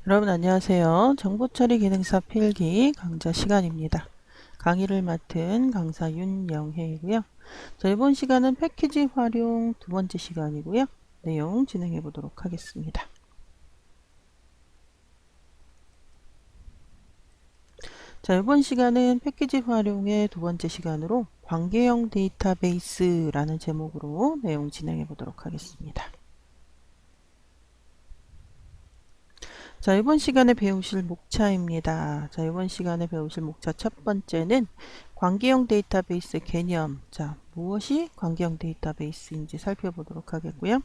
여러분 안녕하세요. 정보처리 기능사 필기 강좌 시간입니다. 강의를 맡은 강사 윤영혜이고요. 자, 이번 시간은 패키지 활용 두 번째 시간이고요. 내용 진행해 보도록 하겠습니다. 자, 이번 시간은 패키지 활용의 두 번째 시간으로 관계형 데이터베이스라는 제목으로 내용 진행해 보도록 하겠습니다. 자, 이번 시간에 배우실 목차입니다. 자, 이번 시간에 배우실 목차 첫 번째는 관계형 데이터베이스 개념. 자, 무엇이 관계형 데이터베이스인지 살펴보도록 하겠고요.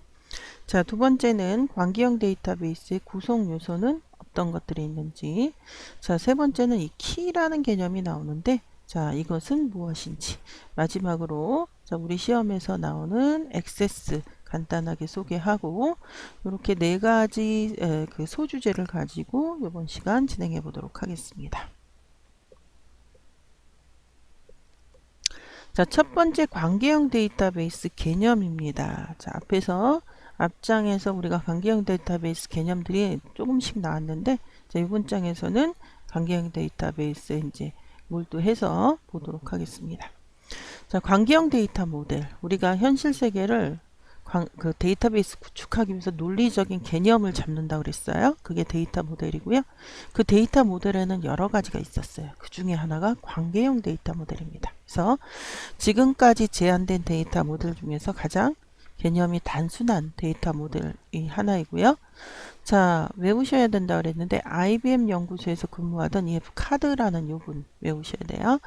자, 두 번째는 관계형 데이터베이스의 구성 요소는 어떤 것들이 있는지. 자, 세 번째는 이 키라는 개념이 나오는데, 자, 이것은 무엇인지. 마지막으로, 자, 우리 시험에서 나오는 액세스 간단하게 소개하고, 이렇게 네 가지 그 소주제를 가지고 이번 시간 진행해 보도록 하겠습니다. 자, 첫 번째 관계형 데이터베이스 개념입니다. 자, 앞장에서 우리가 관계형 데이터베이스 개념들이 조금씩 나왔는데, 자, 이번 장에서는 관계형 데이터베이스에 이제 몰두해서 보도록 하겠습니다. 자, 관계형 데이터 모델. 우리가 현실 세계를 그 데이터베이스 구축하기 위해서 논리적인 개념을 잡는다고 그랬어요. 그게 데이터 모델이고요. 그 데이터 모델에는 여러 가지가 있었어요. 그 중에 하나가 관계형 데이터 모델입니다. 그래서 지금까지 제안된 데이터 모델 중에서 가장 개념이 단순한 데이터 모델이 하나이고요. 자, 외우셔야 된다고 그랬는데 IBM 연구소에서 근무하던 EF 카드라는 요분 외우셔야 돼요.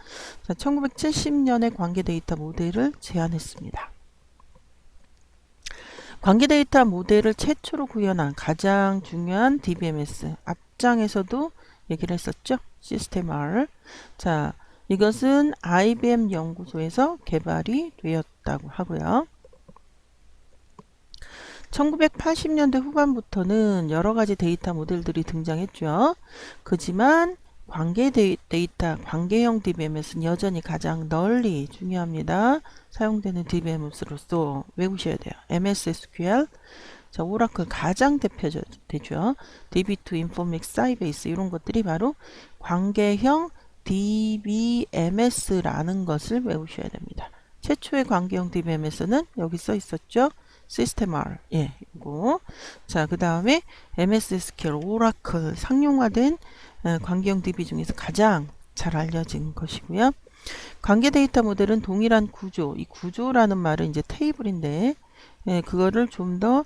자, 1970년에 관계 데이터 모델을 제안했습니다. 관계 데이터 모델을 최초로 구현한 가장 중요한 DBMS 앞장에서도 얘기를 했었죠. 시스템 R. 자, 이것은 IBM 연구소에서 개발이 되었다고 하고요. 1980년대 후반부터는 여러 가지 데이터 모델들이 등장했죠. 그지만 관계형 DBMS는 여전히 가장 널리 중요합니다. 사용되는 DBMS로서 외우셔야 돼요. MS SQL, 자, 오라클 가장 대표되죠. DB2, 인포믹스, 사이베이스 이런 것들이 바로 관계형 DBMS라는 것을 외우셔야 됩니다. 최초의 관계형 DBMS는 여기 써 있었죠. 시스템 R. 예, 이거. 자, 그 다음에 MS SQL, 오라클 상용화된 관계형 DB 중에서 가장 잘 알려진 것이고요. 관계 데이터 모델은 동일한 구조, 이 구조라는 말은 이제 테이블인데, 예, 그거를 좀 더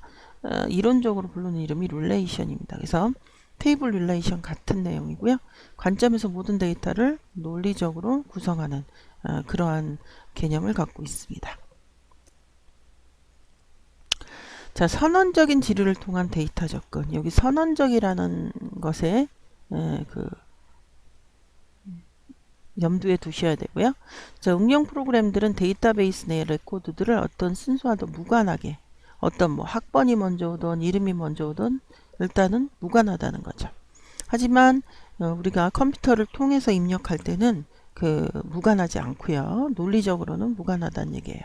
이론적으로 부르는 이름이 릴레이션입니다. 그래서 테이블 릴레이션 같은 내용이고요. 관점에서 모든 데이터를 논리적으로 구성하는 그러한 개념을 갖고 있습니다. 자, 선언적인 지류를 통한 데이터 접근. 여기 선언적이라는 것에 그 염두에 두셔야 되고요. 자, 응용 프로그램들은 데이터베이스 내 레코드들을 어떤 순서와도 무관하게 어떤 뭐 학번이 먼저 오든 이름이 먼저 오든 일단은 무관하다는 거죠. 하지만 우리가 컴퓨터를 통해서 입력할 때는 그 무관하지 않고요. 논리적으로는 무관하다는 얘기예요.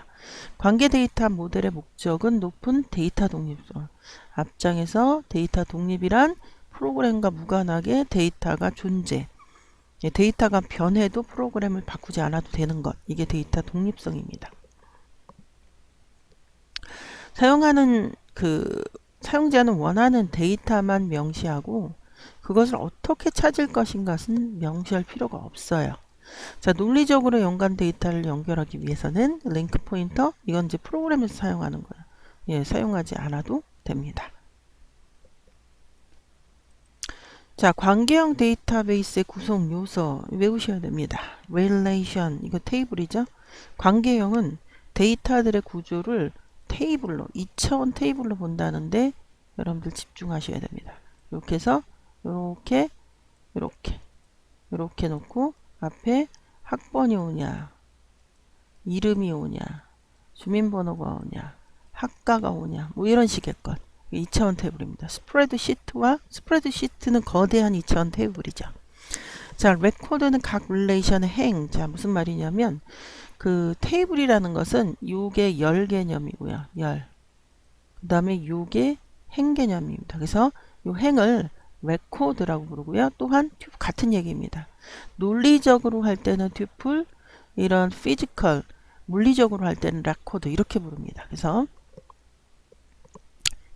관계 데이터 모델의 목적은 높은 데이터 독립성. 앞장에서 데이터 독립이란 프로그램과 무관하게 데이터가 존재. 데이터가 변해도 프로그램을 바꾸지 않아도 되는 것. 이게 데이터 독립성입니다. 사용자는 원하는 데이터만 명시하고 그것을 어떻게 찾을 것인가는 명시할 필요가 없어요. 자, 논리적으로 연관 데이터를 연결하기 위해서는 링크 포인터, 이건 이제 프로그램에서 사용하는 거예요. 예, 사용하지 않아도 됩니다. 자, 관계형 데이터베이스의 구성 요소 외우셔야 됩니다. relation, 이거 테이블이죠. 관계형은 데이터들의 구조를 테이블로, 2차원 테이블로 본다는데 여러분들 집중하셔야 됩니다. 이렇게 해서 이렇게 놓고 앞에 학번이 오냐, 이름이 오냐, 주민번호가 오냐, 학과가 오냐, 뭐 이런 식의 것. 2차원 테이블입니다. 스프레드시트는 거대한 2차원 테이블이죠. 자, 레코드는 각 릴레이션의 행. 자, 무슨 말이냐면 그 테이블이라는 것은 요게 열 개념이고요. 열. 그 다음에 요게 행 개념입니다. 그래서 요 행을 record라고 부르고요. 또한 같은 얘기입니다. 논리적으로 할 때는 tuple, 이런 physical, 물리적으로 할 때는 record 이렇게 부릅니다. 그래서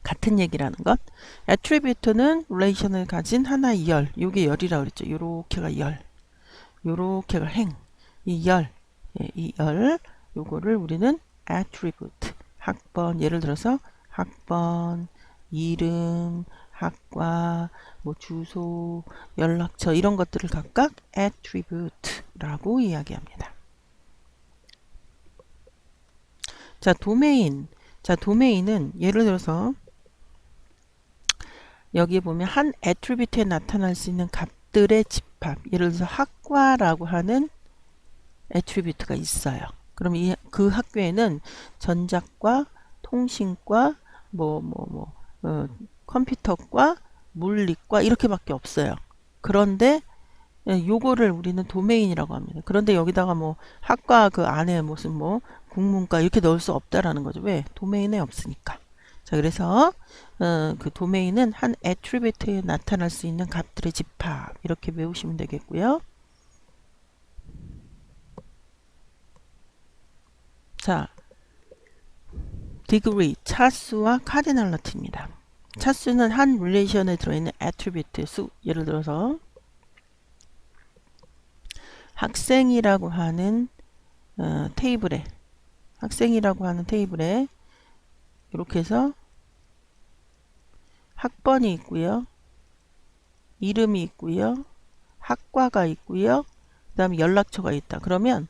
같은 얘기라는 것. attribute는 relation을 가진 하나의 열, 요게 열이라고 그랬죠. 요렇게가 열, 요렇게가 행, 이 열, 예, 이 열, 요거를 우리는 attribute, 학번, 예를 들어서 학번, 이름, 학과, 뭐 주소, 연락처 이런 것들을 각각 attribute라고 이야기합니다. 자, 도메인. 자, 도메인은 예를 들어서 여기에 보면 한 attribute에 나타날 수 있는 값들의 집합. 예를 들어서 학과라고 하는 attribute가 있어요. 그럼 그 학교에는 전자과, 통신과, 컴퓨터과, 물리과 이렇게밖에 없어요. 그런데 요거를 우리는 도메인이라고 합니다. 그런데 여기다가 뭐 학과 그 안에 무슨 뭐 국문과 이렇게 넣을 수 없다라는 거죠. 왜? 도메인에 없으니까. 자, 그래서 그 도메인은 한 attribute에 나타날 수 있는 값들의 집합 이렇게 외우시면 되겠고요. 자, degree, 차수와 cardinality입니다. 차수는 한 relation에 들어있는 attribute 수, 예를 들어서 학생이라고 하는 테이블에, 학생이라고 하는 테이블에 이렇게 해서 학번이 있고요, 이름이 있고요, 학과가 있고요, 그 다음에 연락처가 있다. 그러면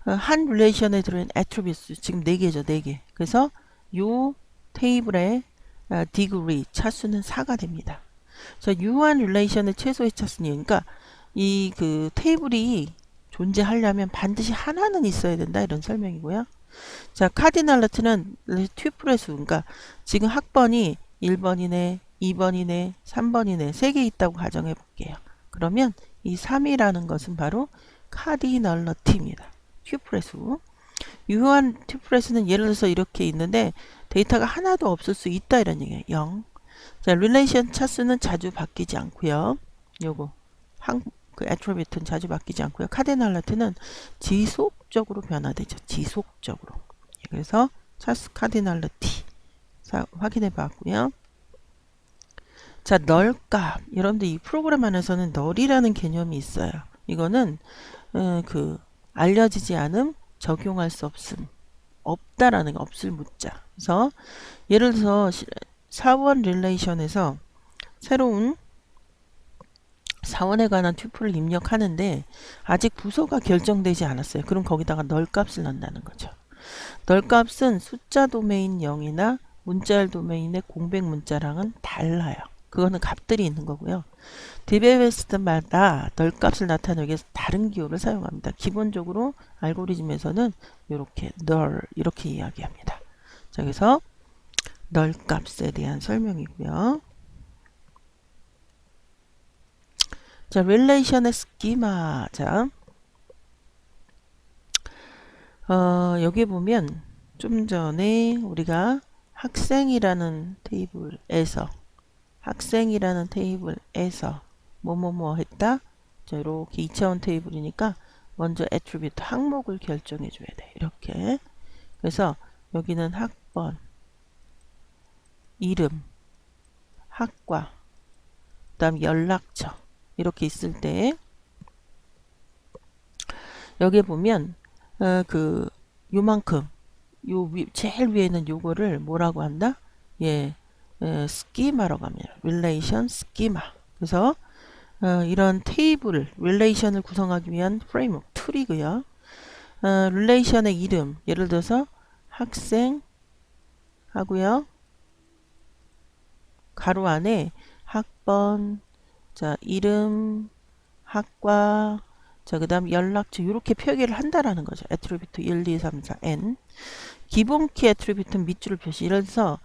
한 릴레이션에 들어있는 attributes 지금 4개죠. 4개. 그래서 요 테이블의 degree 차수는 4가 됩니다. 그래서 유한 릴레이션의 최소의 차수는, 그러니까 이 그 테이블이 존재하려면 반드시 하나는 있어야 된다 이런 설명이고요. 자, 카디널리티는 튜플의 수, 그러니까 지금 학번이 1번이네, 2번이네, 3번이네 3개 있다고 가정해 볼게요. 그러면 이 3이라는 것은 바로 카디널리티입니다. 튜플의 수. 유효한 튜플의 수는 예를 들어서 이렇게 있는데 데이터가 하나도 없을 수 있다 이런 얘기예요. 0. 자, 릴레이션 차수는 자주 바뀌지 않고요. 요거 그 attribute는 자주 바뀌지 않고요. 카디널리티는 지속적으로 변화되죠. 지속적으로. 그래서 차수 카디널리티 확인해 봤고요. 자, 널값. 여러분들 이 프로그램 안에서는 널이라는 개념이 있어요. 이거는 그 알려지지 않음, 적용할 수 없음, 없다라는 거, 없을 묻자. 그래서 예를 들어서 사원 릴레이션에서 새로운 사원에 관한 튜플을 입력하는데 아직 부서가 결정되지 않았어요. 그럼 거기다가 널 값을 넣는다는 거죠. 널 값은 숫자 도메인 0이나 문자열 도메인의 공백 문자랑은 달라요. 그거는 값들이 있는 거고요. 디베이스마다 널 값을 나타내기 위해서 다른 기호를 사용합니다. 기본적으로 알고리즘에서는 이렇게 널 이렇게 이야기합니다. 자, 그래서 널 값에 대한 설명이고요. 자, 릴레이션의 스키마. 자, 여기 보면 좀 전에 우리가 학생이라는 테이블에서 뭐뭐뭐 했다. 자, 이렇게 2차원 테이블이니까 먼저 attribute 항목을 결정해 줘야 돼. 이렇게. 그래서 여기는 학번, 이름, 학과, 그 다음 연락처 이렇게 있을 때 여기에 보면 그 요만큼 요 제일 위에는 요거를 뭐라고 한다? 예, 스키마라고 합니다. 릴레이션 스키마. 그래서 이런 테이블 릴레이션을 구성하기 위한 프레임워크 툴이고요. 릴레이션의 이름, 예를 들어서 학생 하고요. 가로 안에 학번, 자, 이름, 학과, 자, 그 다음 연락처 이렇게 표기를 한다라는 거죠. 애트리뷰트 1, 2, 3, 4, n. 기본키 애트리뷰트는 밑줄을 표시. 예를 들어서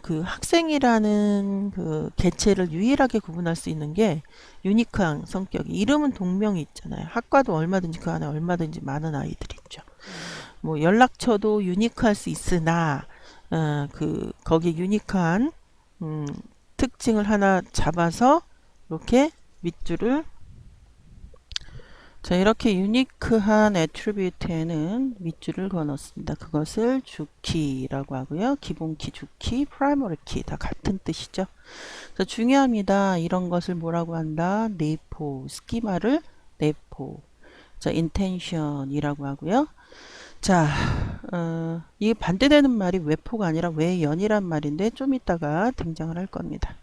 그 학생이라는 그 개체를 유일하게 구분할 수 있는 게 유니크한 성격이. 이름은 동명이 있잖아요. 학과도 얼마든지 그 안에 얼마든지 많은 아이들이 있죠. 뭐 연락처도 유니크할 수 있으나 그 거기에 유니크한 특징을 하나 잡아서 이렇게 밑줄을 자 이렇게 유니크한 애트리뷰트에는 밑줄을 그어 넣습니다. 그것을 주키라고 하고요. 기본키, 주키, 프라이머리 키 다 같은 뜻이죠. 그래서 중요합니다. 이런 것을 뭐라고 한다? 내포, 스키마를 내포. 자, 인텐션이라고 하고요. 자, 이게 반대되는 말이 외포가 아니라 외연이란 말인데 좀 이따가 등장을 할 겁니다.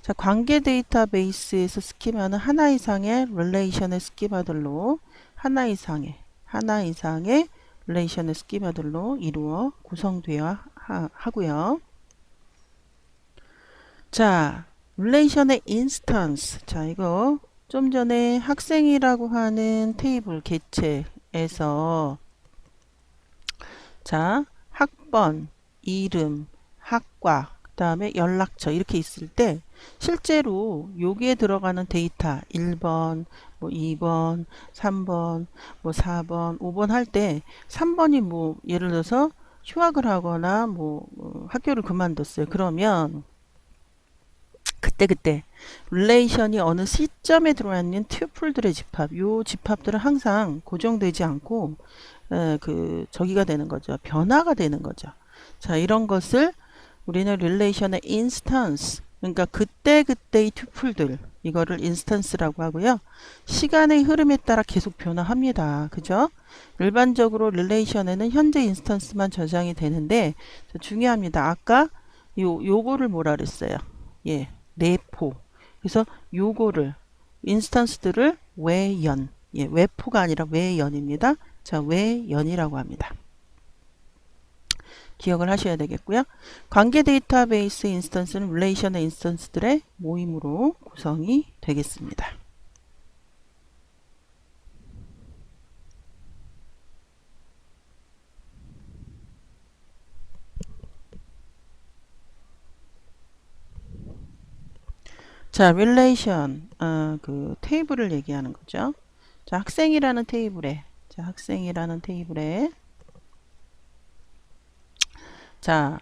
자, 관계 데이터베이스에서 스키마는 하나 이상의 릴레이션의 스키마들로 하나 이상의 릴레이션의 스키마들로 이루어 구성되어 하고요. 자, 릴레이션의 인스턴스. 자, 이거 좀 전에 학생이라고 하는 테이블 개체에서 자, 학번, 이름, 학과, 그 다음에 연락처 이렇게 있을 때 실제로 여기에 들어가는 데이터 1번, 뭐 2번, 3번, 뭐 4번, 5번 할 때 3번이 뭐 예를 들어서 휴학을 하거나 뭐 학교를 그만뒀어요. 그러면 그때 릴레이션이 어느 시점에 들어와 있는 튜플들의 집합, 요 집합들은 항상 고정되지 않고 저기가 되는 거죠. 변화가 되는 거죠. 자, 이런 것을 우리는 릴레이션의 인스턴스, 그러니까 그때의 튜플들, 이거를 인스턴스라고 하고요. 시간의 흐름에 따라 계속 변화합니다. 그죠? 일반적으로 릴레이션에는 현재 인스턴스만 저장이 되는데 중요합니다. 아까 요거를 뭐라 그랬어요? 예, 내포. 그래서 요거를 인스턴스들을 외연, 예, 외포가 아니라 외연입니다. 자, 외연이라고 합니다. 기억을 하셔야 되겠고요. 관계 데이터베이스 인스턴스는 릴레이션의 인스턴스들의 모임으로 구성이 되겠습니다. 자, 릴레이션, 그 테이블을 얘기하는 거죠. 자, 학생이라는 테이블에, 자,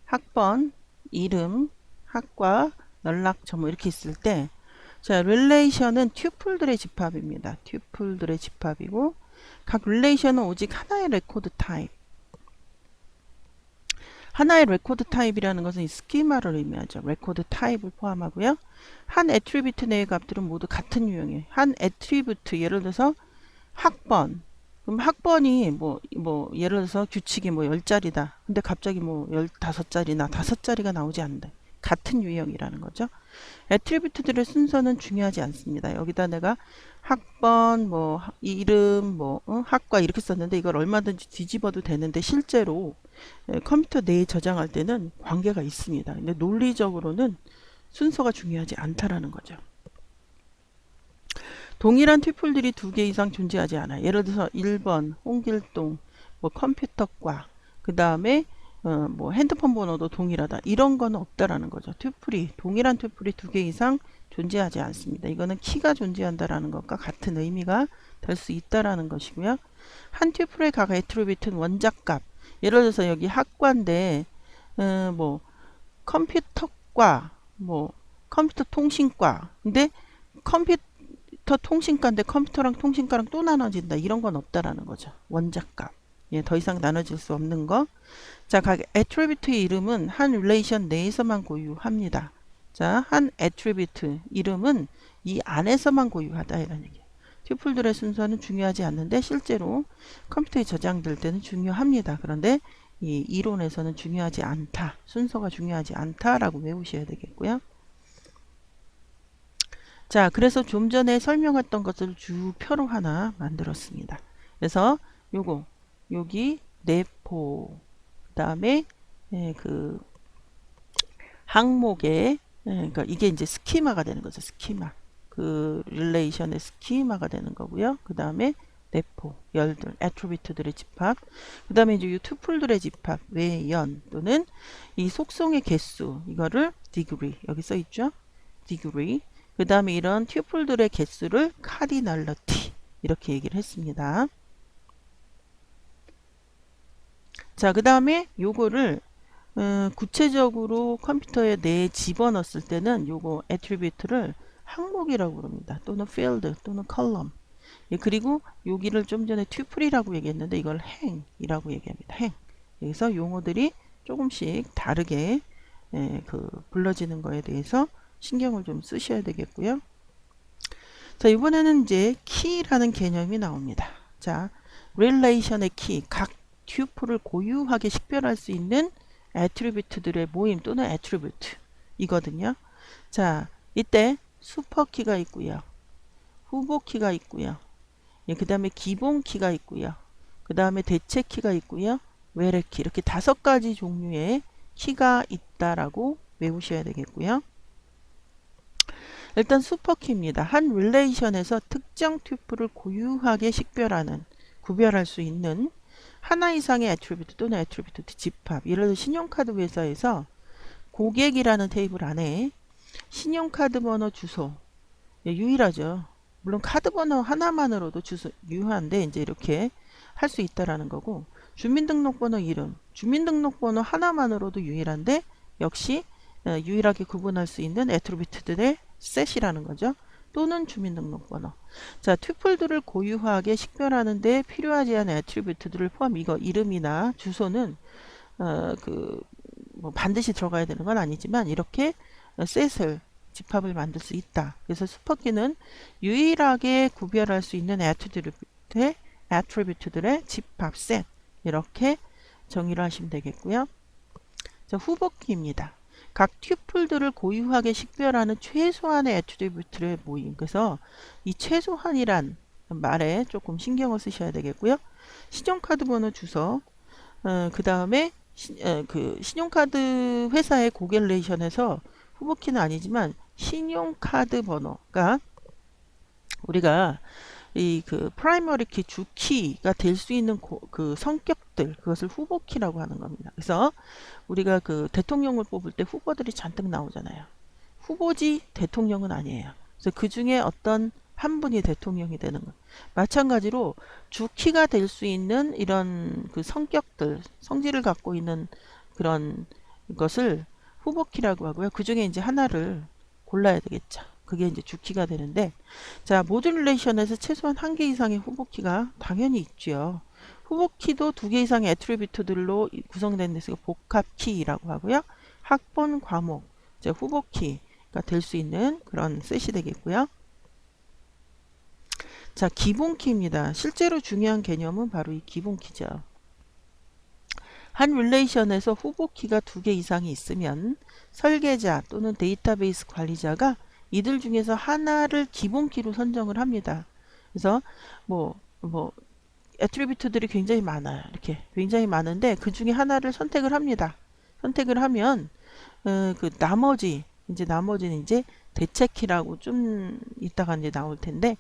학번, 이름, 학과, 연락처 뭐 이렇게 있을 때, 자, 릴레이션은 튜플들의 집합입니다. 튜플들의 집합이고, 각 릴레이션은 오직 하나의 레코드 타입. 하나의 레코드 타입이라는 것은 이 스키마를 의미하죠. 레코드 타입을 포함하고요. 한 애트리뷰트 내의 값들은 모두 같은 유형이에요. 한 애트리뷰트, 예를 들어서 학번. 그럼 학번이 뭐 예를 들어서 규칙이 뭐 10자리다. 근데 갑자기 뭐 15자리나 5자리가 나오지 않는다. 같은 유형이라는 거죠. 애트리뷰트들의 순서는 중요하지 않습니다. 여기다 내가 학번, 뭐 이름, 뭐 학과 이렇게 썼는데 이걸 얼마든지 뒤집어도 되는데 실제로 컴퓨터 내에 저장할 때는 관계가 있습니다. 근데 논리적으로는 순서가 중요하지 않다라는 거죠. 동일한 튜플들이 2개 이상 존재하지 않아요. 예를 들어서 1번 홍길동 뭐 컴퓨터과 그 다음에 뭐 핸드폰 번호도 동일하다. 이런 건 없다라는 거죠. 동일한 튜플이 2개 이상 존재하지 않습니다. 이거는 키가 존재한다라는 것과 같은 의미가 될 수 있다라는 것이고요. 한 튜플의 각 애트리뷰트는 원작값. 예를 들어서 여기 학과인데 뭐 컴퓨터과 뭐 컴퓨터 통신과 근데 컴퓨터 통신과인데 컴퓨터랑 통신과랑 또 나눠진다. 이런 건 없다라는 거죠. 원작값. 예, 더 이상 나눠질 수 없는 거. 자, 각 애트리뷰트의 이름은 한 릴레이션 내에서만 고유합니다. 자, 한 애트리뷰트 이름은 이 안에서만 고유하다 이런 얘기예요. 튜플들의 순서는 중요하지 않는데 실제로 컴퓨터에 저장될 때는 중요합니다. 그런데 이 이론에서는 중요하지 않다. 순서가 중요하지 않다라고 외우셔야 되겠고요. 자, 그래서 좀 전에 설명했던 것을 주표로 하나 만들었습니다. 그래서 여기 내포, 그 다음에 그 항목에 그러니까 이게 이제 스키마가 되는 거죠. 스키마. 그 릴레이션의 스키마가 되는 거고요. 그 다음에 내포, 열들, 애트리뷰트들의 집합. 그 다음에 이제 이 튜플들의 집합, 외연 또는 이 속성의 개수, 이거를 degree, 여기 써 있죠. degree. 그 다음에 이런 튜플들의 개수를 cardinality 이렇게 얘기를 했습니다. 자, 그 다음에 요거를 구체적으로 컴퓨터에 내 집어넣었을 때는 요거 애트리뷰트를 항목이라고 부릅니다. 또는 field 또는 column. 예, 그리고 여기를 좀 전에 튜플이라고 얘기했는데 이걸 행이라고 얘기합니다. 행. 여기서 용어들이 조금씩 다르게 불러지는 거에 대해서 신경을 좀 쓰셔야 되겠고요. 자, 이번에는 이제 키라는 개념이 나옵니다. 자, 릴레이션의 키, 각 튜플을 고유하게 식별할 수 있는 애트리뷰트들의 모임 또는 애트리뷰트 이거든요. 자, 이때 슈퍼키가 있고요. 후보키가 있고요. 예, 그 다음에 기본키가 있고요. 그 다음에 대체키가 있고요. 외래키 이렇게 5가지 종류의 키가 있다라고 외우셔야 되겠고요. 일단 슈퍼키입니다. 한 릴레이션에서 특정 튜플을 고유하게 식별하는 구별할 수 있는 하나 이상의 애트리뷰트 또는 애트리뷰트 집합. 예를 들어 신용카드 회사에서 고객이라는 테이블 안에 신용카드 번호 주소 유일하죠. 물론 카드 번호 하나만으로도 주소 유효한데 이제 이렇게 할 수 있다라는 거고 주민등록번호 이름 주민등록번호 하나만으로도 유일한데 역시 유일하게 구분할 수 있는 애트리뷰트들의 셋이라는 거죠. 또는 주민등록번호. 자, 튜플들을 고유하게 식별하는 데 필요하지 않은 애트리뷰트들을 포함 이거 이름이나 주소는 뭐 반드시 들어가야 되는 건 아니지만 이렇게 셋을 집합을 만들 수 있다. 그래서 슈퍼키는 유일하게 구별할 수 있는 애트리뷰트들의 집합 셋 이렇게 정의를 하시면 되겠고요. 자, 후보키입니다. 각 튜플들을 고유하게 식별하는 최소한의 애트리뷰트의 모임. 그래서 이 최소한이란 말에 조금 신경을 쓰셔야 되겠고요. 신용카드 번호 주소, 그 다음에 신용카드 회사의 고객 릴레이션에서 후보키는 아니지만 신용카드 번호가 우리가 이 프라이머리 키 주키가 될 수 있는 그 성격들 그것을 후보키라고 하는 겁니다. 그래서 우리가 대통령을 뽑을 때 후보들이 잔뜩 나오잖아요. 후보지 대통령은 아니에요. 그래서 그 중에 어떤 한 분이 대통령이 되는 것. 마찬가지로 주키가 될 수 있는 이런 성격들, 성질을 갖고 있는 그런 것을 후보키라고 하고요. 그 중에 이제 하나를 골라야 되겠죠. 그게 이제 주키가 되는데, 자, 모든 릴레이션에서 최소한 1개 이상의 후보키가 당연히 있죠. 후보키도 2개 이상의 애트리뷰트들로 구성된 데서 복합키라고 하고요. 학번, 과목, 이제 후보키가 될 수 있는 그런 셋이 되겠고요. 자, 기본키입니다. 실제로 중요한 개념은 바로 이 기본키죠. 한 릴레이션에서 후보키가 2개 이상이 있으면 설계자 또는 데이터베이스 관리자가 이들 중에서 하나를 기본키로 선정을 합니다. 그래서 애트리뷰트들이 굉장히 많아요. 이렇게 굉장히 많은데 그 중에 하나를 선택을 합니다. 선택을 하면 나머지는 이제 대체키라고 좀 이따가 이제 나올 텐데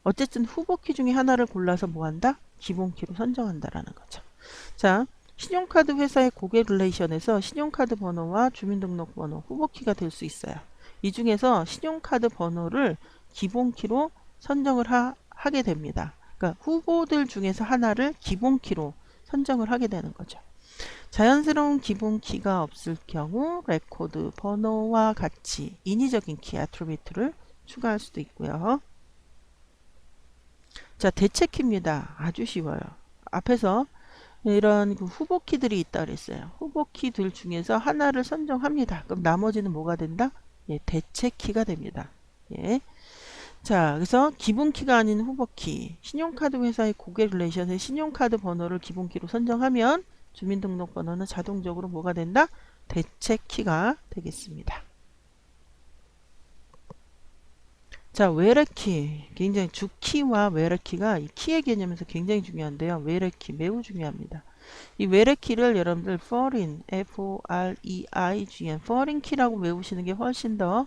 어쨌든 후보키 중에 하나를 골라서 뭐 한다? 기본키로 선정한다라는 거죠. 자, 신용카드 회사의 고객 릴레이션에서 신용카드 번호와 주민등록번호 후보키가 될 수 있어요. 이 중에서 신용카드 번호를 기본키로 선정을 하게 됩니다. 그러니까 후보들 중에서 하나를 기본키로 선정을 하게 되는 거죠. 자연스러운 기본키가 없을 경우 레코드 번호와 같이 인위적인 키 애트리뷰트를 추가할 수도 있고요. 자, 대체키입니다. 아주 쉬워요. 앞에서 이런 후보키들이 있다 그랬어요. 후보키들 중에서 하나를 선정합니다. 그럼 나머지는 뭐가 된다? 예, 대체키가 됩니다. 예. 자, 그래서 기본키가 아닌 후보키, 신용카드 회사의 고객 릴레이션의 신용카드 번호를 기본키로 선정하면 주민등록번호는 자동적으로 뭐가 된다? 대체키가 되겠습니다. 자, 외래키. 굉장히 주키와 외래키가 이 키의 개념에서 굉장히 중요한데요. 외래키 매우 중요합니다. 이 외래키를 여러분들 foreign, F-O-R-E-I-G-N, foreign 키라고 외우시는 게 훨씬 더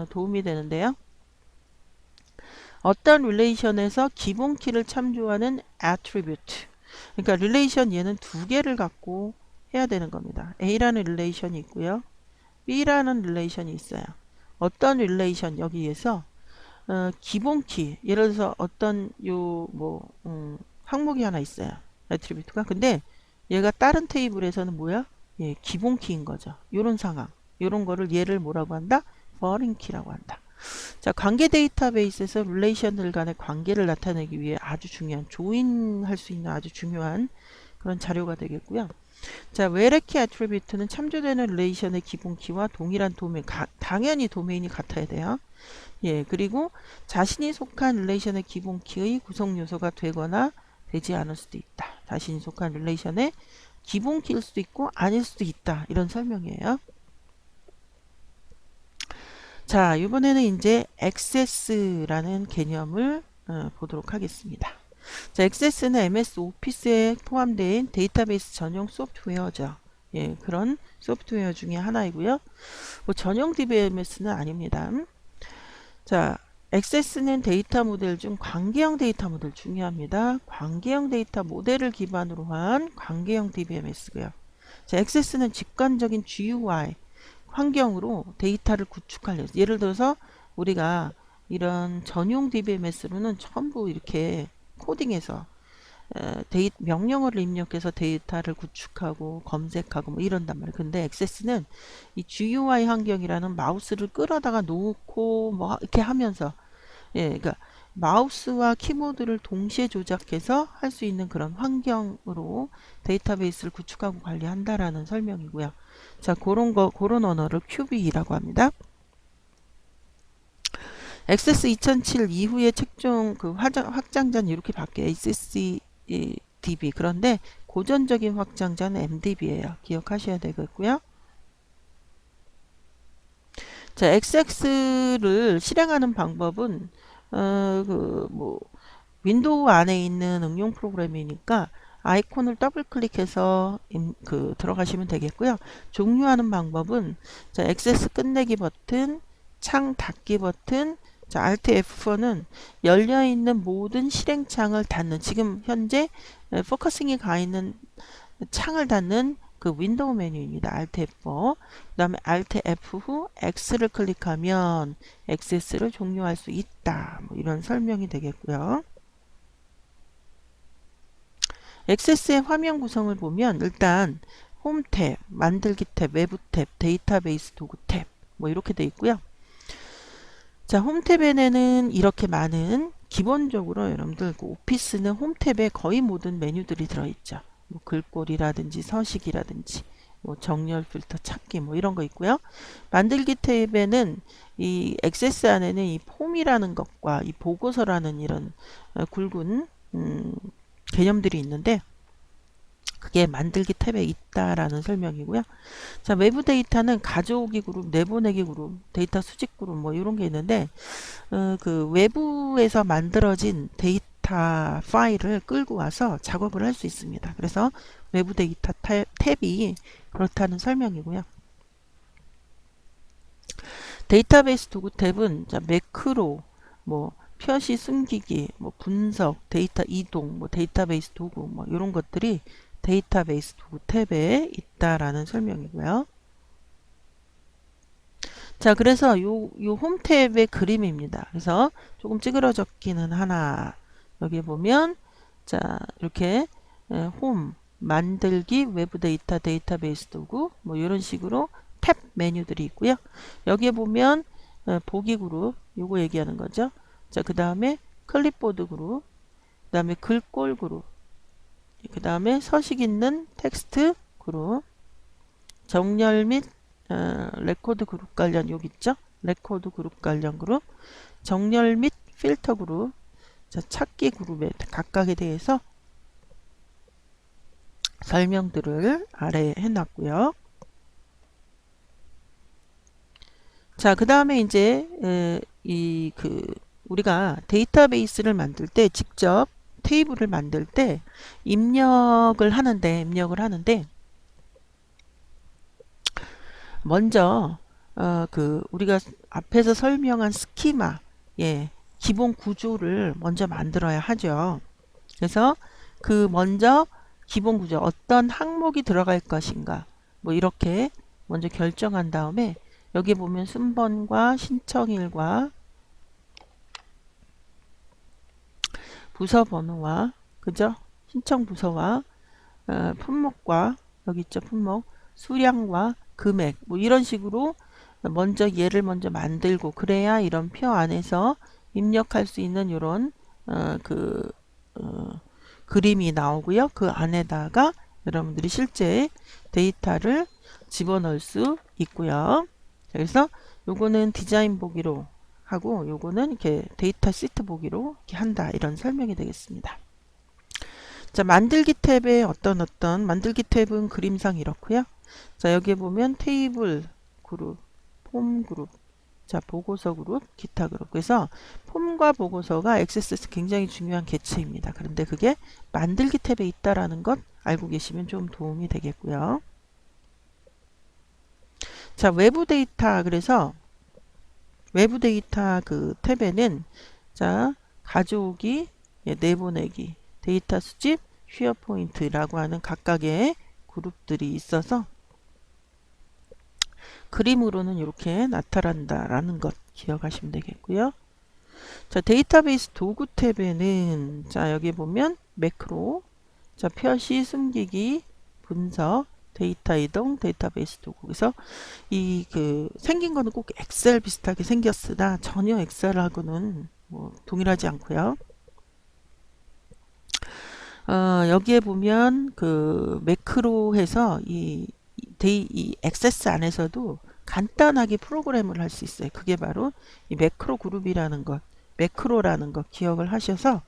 도움이 되는데요. 어떤 릴레이션에서 기본키를 참조하는 attribute. 그러니까 릴레이션 얘는 2개를 갖고 해야 되는 겁니다. A라는 릴레이션이 있고요. B라는 릴레이션이 있어요. 어떤 릴레이션 여기에서 기본키 예를 들어서 어떤 항목이 하나 있어요. 애트리뷰트가. 근데 얘가 다른 테이블에서는 뭐야? 예, 기본 키인 거죠. 요런 상황. 요런 거를 얘를 뭐라고 한다? foreign key라고 한다. 자, 관계 데이터베이스에서 릴레이션들 간의 관계를 나타내기 위해 아주 중요한 조인할 수 있는 아주 중요한 그런 자료가 되겠고요. 자, 외래키 애트리뷰트는 참조되는 릴레이션의 기본 키와 동일한 도메인, 당연히 도메인이 같아야 돼요. 예, 그리고 자신이 속한 릴레이션의 기본 키의 구성 요소가 되거나 되지 않을 수도 있다. 자신이 속한 릴레이션의 기본 키일 수도 있고 아닐 수도 있다. 이런 설명이에요. 자, 이번에는 이제 액세스라는 개념을 보도록 하겠습니다. 자, 액세스는 MS 오피스에 포함된 데이터베이스 전용 소프트웨어죠. 예, 그런 소프트웨어 중에 하나이고요. 뭐 전용 DBMS는 아닙니다. 자, 액세스는 데이터 모델 중 관계형 데이터 모델 중요합니다. 관계형 데이터 모델을 기반으로 한 관계형 DBMS고요. 자, 액세스는 직관적인 GUI 환경으로 데이터를 구축하려. 예를 들어서 우리가 이런 전용 DBMS로는 전부 이렇게 코딩해서 명령어를 입력해서 데이터를 구축하고 검색하고 뭐 이런단 말이에요. 근데 액세스는 이 GUI 환경이라는 마우스를 끌어다가 놓고 뭐 이렇게 하면서 예, 그러니까 마우스와 키보드를 동시에 조작해서 할 수 있는 그런 환경으로 데이터베이스를 구축하고 관리한다라는 설명이고요. 자, 그런 언어를 QB라고 합니다. 액세스 2007 이후에 책종 그 확장자는 이렇게 바뀌어요. XSDB. 그런데 고전적인 확장자는 MDB예요. 기억하셔야 되겠고요. 자, XX를 실행하는 방법은 윈도우 안에 있는 응용 프로그램이니까 아이콘을 더블 클릭해서 들어가시면 되겠고요. 종료하는 방법은 자, 액세스 끝내기 버튼, 창 닫기 버튼, 자, Alt F4는 열려있는 모든 실행창을 닫는, 지금 현재 포커싱이 가 있는 창을 닫는 그 윈도우 메뉴입니다. Alt F4. 그 다음에 Alt F 후 X를 클릭하면 액세스를 종료할 수 있다. 뭐 이런 설명이 되겠고요. 액세스의 화면 구성을 보면 일단 홈 탭, 만들기 탭, 외부 탭, 데이터베이스 도구 탭 뭐 이렇게 돼 있고요. 자, 홈 탭에는 이렇게 많은 기본적으로 여러분들 그 오피스는 홈 탭에 거의 모든 메뉴들이 들어있죠. 뭐 글꼴이라든지 서식이라든지 뭐 정렬 필터 찾기 뭐 이런 거 있고요. 만들기 탭에는 이 액세스 안에는 이 폼이라는 것과 이 보고서라는 이런 굵은 개념들이 있는데 그게 만들기 탭에 있다라는 설명이고요. 자, 외부 데이터는 가져오기 그룹, 내보내기 그룹, 데이터 수집 그룹 뭐 이런 게 있는데 그 외부에서 만들어진 데이터 파일을 끌고 와서 작업을 할 수 있습니다. 그래서 외부 데이터 탭이 그렇다는 설명이고요. 데이터베이스 도구 탭은 자, 매크로, 뭐 표시 숨기기, 뭐 분석, 데이터 이동, 뭐 데이터베이스 도구 뭐 이런 것들이 데이터베이스 도구 탭에 있다라는 설명이고요. 자, 그래서 요 홈 탭의 그림입니다. 그래서 조금 찌그러졌기는 하나. 여기 보면 자, 이렇게 홈, 만들기, 외부 데이터, 데이터베이스 도구 뭐 이런 식으로 탭 메뉴들이 있고요. 여기에 보면 보기 그룹, 요거 얘기하는 거죠. 자, 그 다음에 클립보드 그룹, 그 다음에 글꼴 그룹, 그 다음에 서식 있는 텍스트 그룹, 정렬 및 레코드 그룹 관련 여기 있죠. 레코드 그룹 관련 그룹, 정렬 및 필터 그룹, 자, 찾기 그룹에 각각에 대해서 설명들을 아래에 해놨고요. 자, 그 다음에 이제 우리가 데이터베이스를 만들 때 직접 테이블을 만들 때 입력을 하는데 먼저 우리가 앞에서 설명한 스키마, 예, 기본 구조를 먼저 만들어야 하죠. 그래서 먼저 기본 구조, 어떤 항목이 들어갈 것인가, 뭐 이렇게 먼저 결정한 다음에 여기 보면 순번과 신청일과 부서 번호와 그죠? 신청 부서와 품목과 여기 있죠, 품목, 수량과 금액 뭐 이런 식으로 먼저 얘를 먼저 만들고 그래야 이런 표 안에서 입력할 수 있는 이런 그림이 나오고요. 그 안에다가 여러분들이 실제 데이터를 집어넣을 수 있고요. 그래서 요거는 디자인 보기로 하고 요거는 이렇게 데이터 시트 보기로 이렇게 한다 이런 설명이 되겠습니다. 자, 만들기 탭에 어떤 만들기 탭은 그림상 이렇고요. 자, 여기에 보면 테이블 그룹, 폼 그룹, 자, 보고서 그룹, 기타 그룹. 그래서 폼과 보고서가 액세스에서 굉장히 중요한 개체입니다. 그런데 그게 만들기 탭에 있다라는 것 알고 계시면 좀 도움이 되겠고요. 자, 외부 데이터. 그래서 외부 데이터 그 탭에는 자, 가져오기, 내보내기, 데이터 수집, 쉐어포인트라고 하는 각각의 그룹들이 있어서 그림으로는 이렇게 나타난다라는 것 기억하시면 되겠고요. 자, 데이터베이스 도구 탭에는 자, 여기 보면 매크로, 자, 표시, 숨기기, 분석, 데이터 이동, 데이터베이스 도구. 그래서 이 생긴 거는 꼭 엑셀 비슷하게 생겼으나 전혀 엑셀하고는 뭐 동일하지 않고요. 여기에 보면 매크로해서 이 액세스 안에서도 간단하게 프로그램을 할 수 있어요. 그게 바로 이 매크로 그룹이라는 것, 매크로라는 것 기억을 하셔서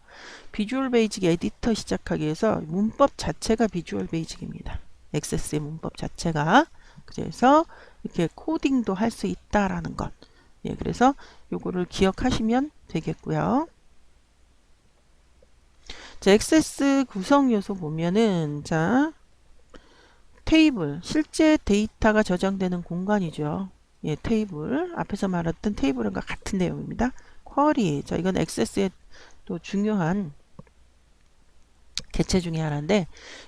비주얼 베이직 에디터 시작하기 위해서 문법 자체가 비주얼 베이직입니다. 액세스의 문법 자체가. 그래서 이렇게 코딩도 할 수 있다라는 것. 예, 그래서 요거를 기억하시면 되겠고요. 자, 액세스 구성 요소 보면은 자, 테이블, 실제 데이터가 저장되는 공간이죠. 예, 테이블, 앞에서 말했던 테이블과 같은 내용입니다. 쿼리, 자, 이건 액세스의 또 중요한 개체 중에 하나인데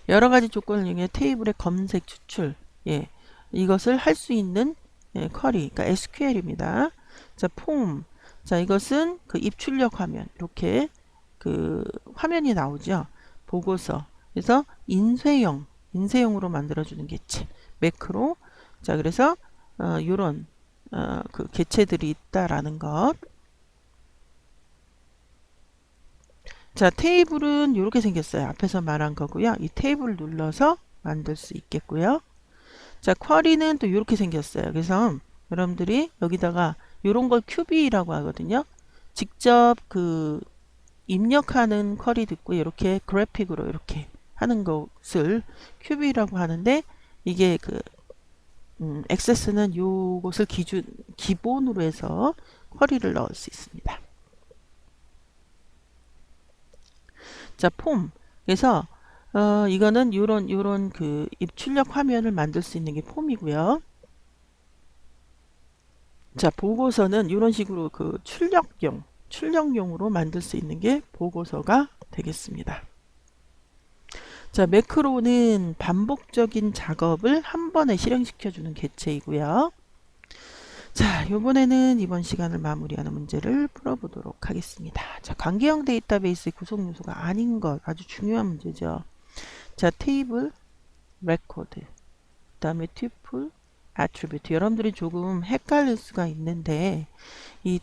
여러 가지 조건을 이용해 테이블의 검색, 추출, 예, 이것을 할 수 있는 쿼리, 그러니까 SQL입니다. 자, 폼, 자, 이것은 입출력 화면, 이렇게 화면이 나오죠. 보고서, 그래서 인쇄용으로 만들어주는 개체, 매크로. 자, 그래서 요런 개체들이 있다라는 것. 자, 테이블은 이렇게 생겼어요. 앞에서 말한 거고요. 이 테이블 눌러서 만들 수 있겠고요. 자, 쿼리는 또 이렇게 생겼어요. 그래서 여러분들이 여기다가 이런 걸 큐비라고 하거든요. 직접 입력하는 쿼리도 있고 이렇게 그래픽으로 이렇게 하는 것을 큐비라고 하는데 이게 액세스는 요것을 기본으로 해서 쿼리를 넣을 수 있습니다. 자, 폼. 그래서 이거는 요런 입출력 화면을 만들 수 있는 게 폼이고요. 자, 보고서는 이런 식으로 출력용으로 만들 수 있는 게 보고서가 되겠습니다. 자, 매크로는 반복적인 작업을 한 번에 실행시켜주는 개체이고요. 자, 요번에는 이번 시간을 마무리하는 문제를 풀어보도록 하겠습니다. 자, 관계형 데이터베이스의 구성 요소가 아닌 것, 아주 중요한 문제죠. 자, 테이블, 레코드, 그 다음에 튜플, attribute. 여러분들이 조금 헷갈릴 수가 있는데 이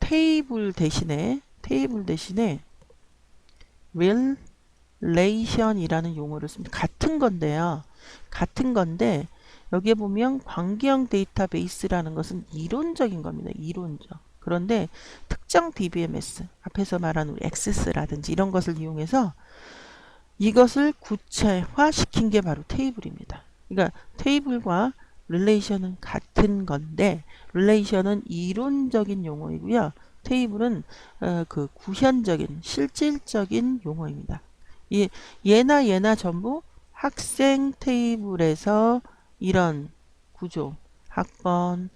테이블 대신에 relation이라는 용어를 씁니다. 같은 건데요. 같은 건데 여기에 보면 관계형 데이터베이스라는 것은 이론적인 겁니다. 이론적. 그런데 특정 DBMS, 앞에서 말한 우리 액세스라든지 이런 것을 이용해서 이것을 구체화시킨 게 바로 테이블입니다. 그러니까 테이블과 릴레이션은 같은 건데 릴레이션은 이론적인 용어이고요. 테이블은 구현적인 실질적인 용어입니다. 얘나 전부 학생 테이블에서 이런 구조, 학번,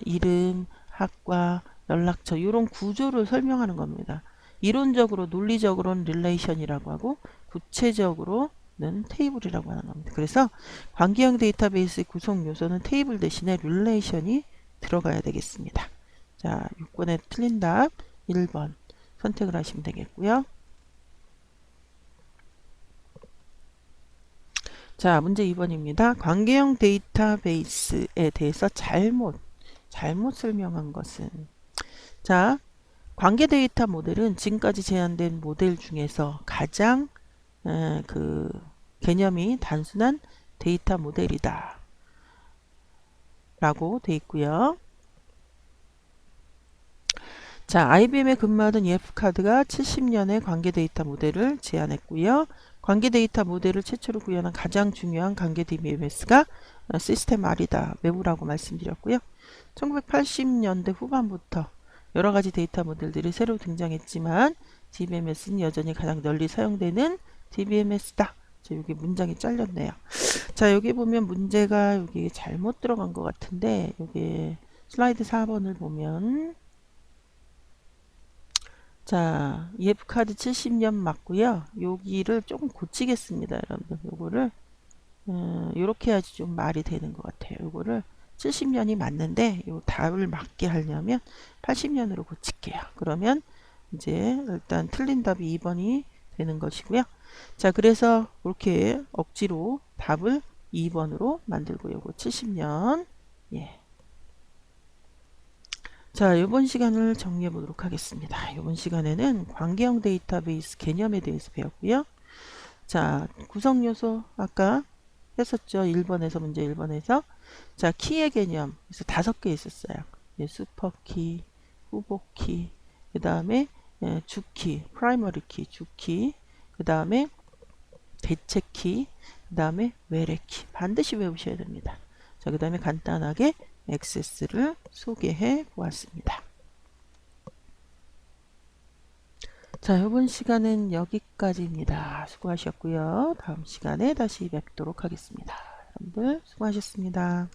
이름, 학과, 연락처 이런 구조를 설명하는 겁니다. 이론적으로 논리적으로는 릴레이션이라고 하고 구체적으로는 테이블이라고 하는 겁니다. 그래서 관계형 데이터베이스의 구성 요소는 테이블 대신에 릴레이션이 들어가야 되겠습니다. 자, 6번에 틀린 답 1번 선택을 하시면 되겠고요. 자, 문제 2번입니다. 관계형 데이터베이스에 대해서 잘못 설명한 것은. 자, 관계 데이터 모델은 지금까지 제안된 모델 중에서 가장 그 개념이 단순한 데이터 모델이다 라고 돼 있고요. 자, IBM에 근무하던 EF카드가 70년에 관계 데이터 모델을 제안했고요. 관계 데이터 모델을 최초로 구현한 가장 중요한 관계 DBMS가 시스템 R이다. 외부라고 말씀드렸고요. 1980년대 후반부터 여러 가지 데이터 모델들이 새로 등장했지만 DBMS는 여전히 가장 널리 사용되는 DBMS다. 여기 문장이 잘렸네요. 자, 여기 보면 문제가 여기 잘못 들어간 것 같은데 여기 슬라이드 4번을 보면 자, EF카드 70년 맞고요. 여기를 조금 고치겠습니다. 여러분들 요거를 이렇게 해야지 좀 말이 되는 것 같아요. 요거를 70년이 맞는데 요 답을 맞게 하려면 80년으로 고칠게요. 그러면 이제 일단 틀린 답이 2번이 되는 것이고요. 자, 그래서 이렇게 억지로 답을 2번으로 만들고 요거 70년. 예. 자, 이번 시간을 정리해 보도록 하겠습니다. 이번 시간에는 관계형 데이터베이스 개념에 대해서 배웠고요. 자, 구성 요소 아까 했었죠. 1번에서 문제 1번에서. 자, 키의 개념. 그래서 5개 있었어요. 예, 슈퍼키, 후보키, 그 다음에 주키, 프라이머리 키, 주키, 그 다음에 대체키, 그 다음에 외래키. 반드시 외우셔야 됩니다. 자, 그 다음에 간단하게 액세스를 소개해 보았습니다. 자, 이번 시간은 여기까지입니다. 수고하셨고요. 다음 시간에 다시 뵙도록 하겠습니다. 여러분들 수고하셨습니다.